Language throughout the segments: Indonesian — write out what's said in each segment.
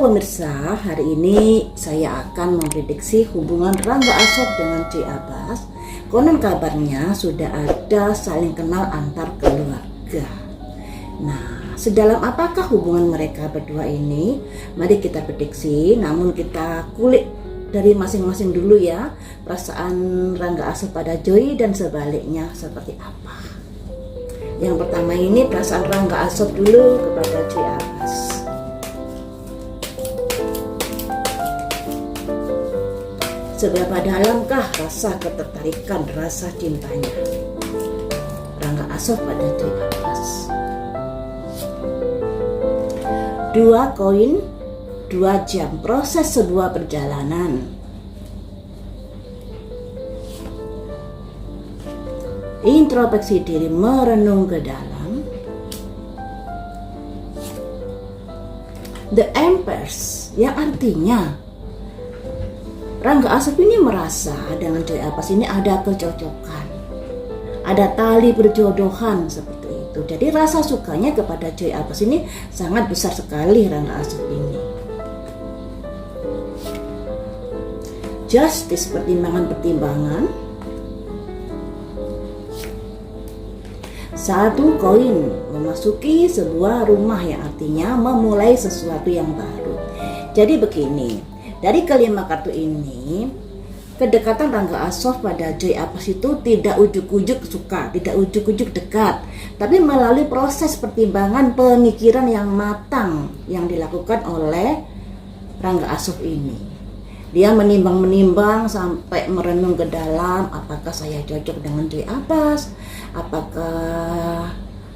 Halo pemirsa, hari ini saya akan memprediksi hubungan Rangga Asop dengan Joy Abbas. Konon kabarnya sudah ada saling kenal antar keluarga. Nah, sedalam apakah hubungan mereka berdua ini? Mari kita prediksi, namun kita kulik dari masing-masing dulu ya. Perasaan Rangga Asop pada Joy dan sebaliknya seperti apa. Yang pertama ini perasaan Rangga Asop dulu kepada Joy Abbas. Seberapa dalamkah rasa ketertarikan, rasa cintanya Rangga Asop pada Joy Abbas? 2 koin, 2 jam proses sebuah perjalanan. Introspeksi diri, merenung ke dalam. The Empress, yang artinya Rangga Asop ini merasa dengan Joy Abbas ini ada kecocokan, ada tali perjodohan seperti itu. Jadi rasa sukanya kepada Joy Abbas ini sangat besar sekali Rangga Asop ini. Justice, pertimbangan-pertimbangan. 1 koin, memasuki sebuah rumah yang artinya memulai sesuatu yang baru. Jadi begini. Dari kelima kartu ini, kedekatan Rangga Asop pada Joy Abbas itu tidak ujuk-ujuk suka, tidak ujuk-ujuk dekat, tapi melalui proses pertimbangan pemikiran yang matang yang dilakukan oleh Rangga Asop ini. Dia menimbang-menimbang sampai merenung ke dalam, apakah saya cocok dengan Joy Abbas, apakah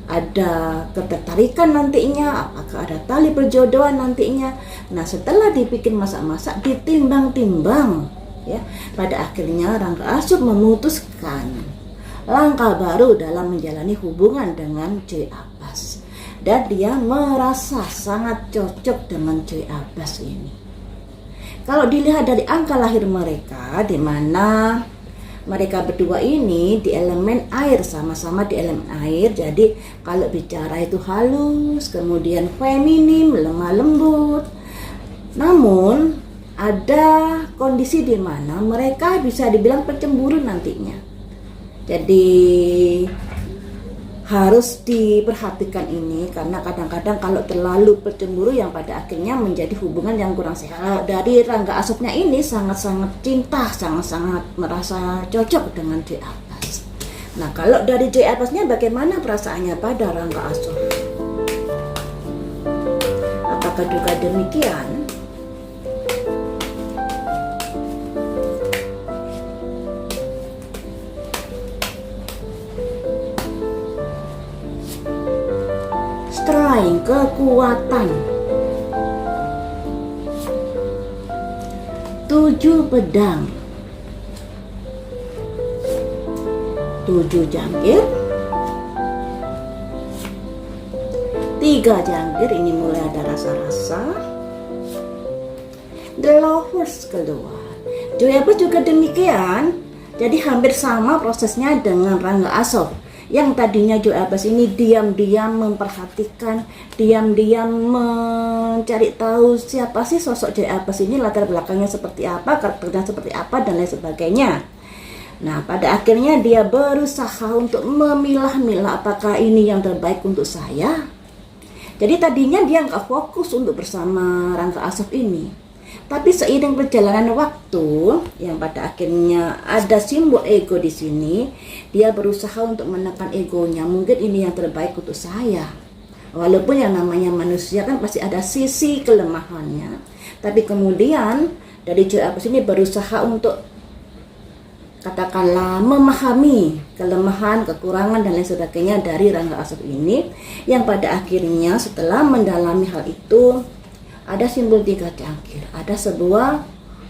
ada ketertarikan nantinya, apakah ada tali perjodohan nantinya. Nah, setelah dipikir masak-masak, ditimbang-timbang ya, pada akhirnya Rangga Asop memutuskan langkah baru dalam menjalani hubungan dengan Joy Abbas, dan dia merasa sangat cocok dengan Joy Abbas ini. Kalau dilihat dari angka lahir mereka, di mana mereka berdua ini di elemen air, sama-sama di elemen air. Jadi kalau bicara itu halus, kemudian feminim, lemah lembut. Namun ada kondisi di mana mereka bisa dibilang pencemburu nantinya. Jadi harus diperhatikan ini, karena kadang-kadang kalau terlalu pencemburu yang pada akhirnya menjadi hubungan yang kurang sehat. Dari Rangga Asopnya ini sangat-sangat cinta, sangat-sangat merasa cocok dengan Joy Abbas. Nah, kalau dari Joy Abbasnya bagaimana perasaannya pada Rangga Asop? Apakah juga demikian? Strength, kekuatan. 7 pedang, 7 jangkir, 3 jangkir, ini mulai ada rasa-rasa. The Lovers keluar. Joy Abbas juga demikian. Jadi hampir sama prosesnya dengan Rangga Asop. Yang tadinya Joy Abbas ini diam-diam memperhatikan, diam-diam mencari tahu siapa sih sosok Joy Abbas ini, latar belakangnya seperti apa, karakternya seperti apa, dan lain sebagainya. Nah, pada akhirnya dia berusaha untuk memilah-milah apakah ini yang terbaik untuk saya. Jadi tadinya dia nggak fokus untuk bersama Rangga Asop ini. Tapi seiring perjalanan waktu, yang pada akhirnya ada simbol ego di sini, dia berusaha untuk menekan egonya. Mungkin ini yang terbaik untuk saya. Walaupun yang namanya manusia kan pasti ada sisi kelemahannya. Tapi kemudian dari Joy Abbas ini berusaha untuk katakanlah memahami kelemahan, kekurangan, dan lain sebagainya dari Rangga Asop ini. Yang pada akhirnya setelah mendalami hal itu, ada simbol 3 jangkir, ada sebuah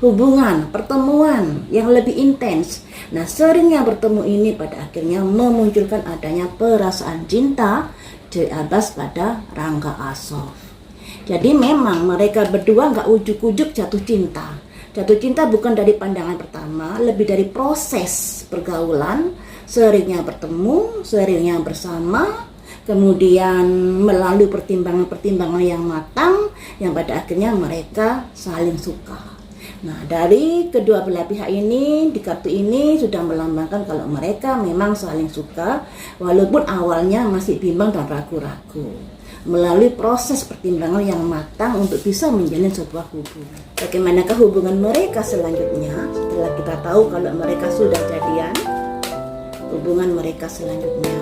hubungan, pertemuan yang lebih intens. Nah, seringnya bertemu ini pada akhirnya memunculkan adanya perasaan cinta Joy Abbas pada Rangga Asop. Jadi memang mereka berdua nggak ujuk-ujuk jatuh cinta. Jatuh cinta bukan dari pandangan pertama, lebih dari proses pergaulan, seringnya bertemu, seringnya bersama, kemudian melalui pertimbangan-pertimbangan yang matang, yang pada akhirnya mereka saling suka. Nah, dari kedua belah pihak ini di kartu ini sudah melambangkan kalau mereka memang saling suka, walaupun awalnya masih bimbang dan ragu-ragu. Melalui proses pertimbangan yang matang untuk bisa menjalin sebuah hubungan. Bagaimanakah hubungan mereka selanjutnya setelah kita tahu kalau mereka sudah jadian? Hubungan mereka selanjutnya,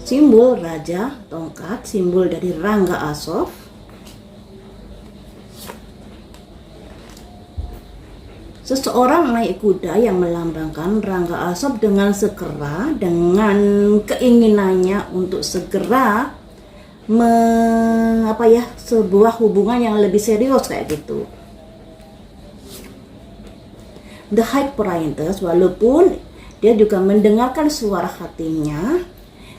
simbol Raja Tongkat, simbol dari Rangga Ashof. Seseorang naik kuda yang melambangkan Rangga Ashof dengan segera, dengan keinginannya untuk segera sebuah hubungan yang lebih serius kayak gitu. The High Priestess, walaupun dia juga mendengarkan suara hatinya.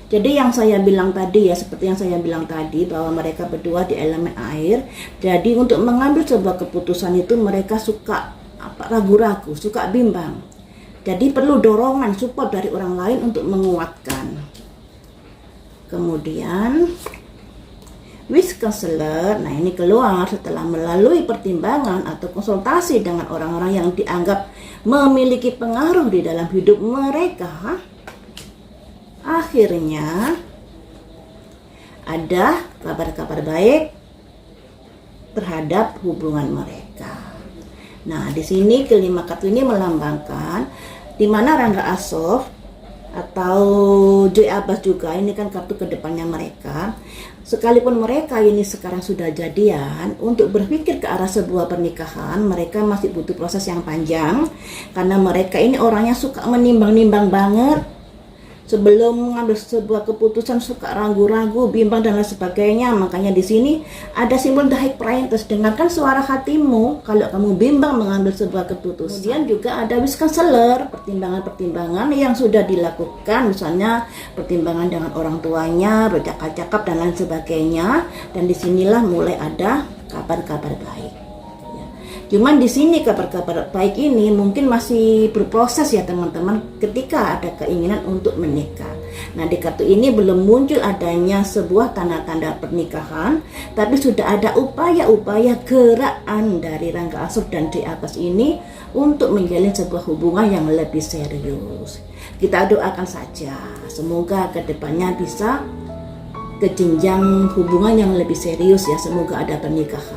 Jadi yang saya bilang tadi ya, seperti yang saya bilang tadi bahwa mereka berdua di elemen air. Jadi untuk mengambil sebuah keputusan itu mereka suka ragu-ragu, suka bimbang. Jadi perlu dorongan, support dari orang lain untuk menguatkan. Kemudian Wish Counselor, nah ini keluar setelah melalui pertimbangan atau konsultasi dengan orang-orang yang dianggap memiliki pengaruh di dalam hidup mereka. Akhirnya ada kabar-kabar baik terhadap hubungan mereka. Nah, di sini kelima kartu ini melambangkan di mana Rangga Ashof atau Joy Abbas juga, ini kan kartu kedepannya mereka. Sekalipun mereka ini sekarang sudah jadian, untuk berpikir ke arah sebuah pernikahan mereka masih butuh proses yang panjang, karena mereka ini orangnya suka menimbang-nimbang banget. Sebelum mengambil sebuah keputusan suka ragu-ragu, bimbang dan lain sebagainya. Makanya di sini ada simbol The High Priestess. Dengarkan suara hatimu kalau kamu bimbang mengambil sebuah keputusan. Kemudian juga ada Wish Counselor, pertimbangan-pertimbangan yang sudah dilakukan, misalnya pertimbangan dengan orang tuanya, bercakap-cakap dan lain sebagainya. Dan disinilah mulai ada kabar-kabar baik. Cuman di sini kabar-kabar baik ini mungkin masih berproses ya teman-teman, ketika ada keinginan untuk menikah. Nah, di kartu ini belum muncul adanya sebuah tanda-tanda pernikahan, tapi sudah ada upaya-upaya gerakan dari Rangga Ashof dan Joy Abbas ini untuk menjalin sebuah hubungan yang lebih serius. Kita doakan saja, semoga kedepannya bisa ke jenjang hubungan yang lebih serius ya, semoga ada pernikahan.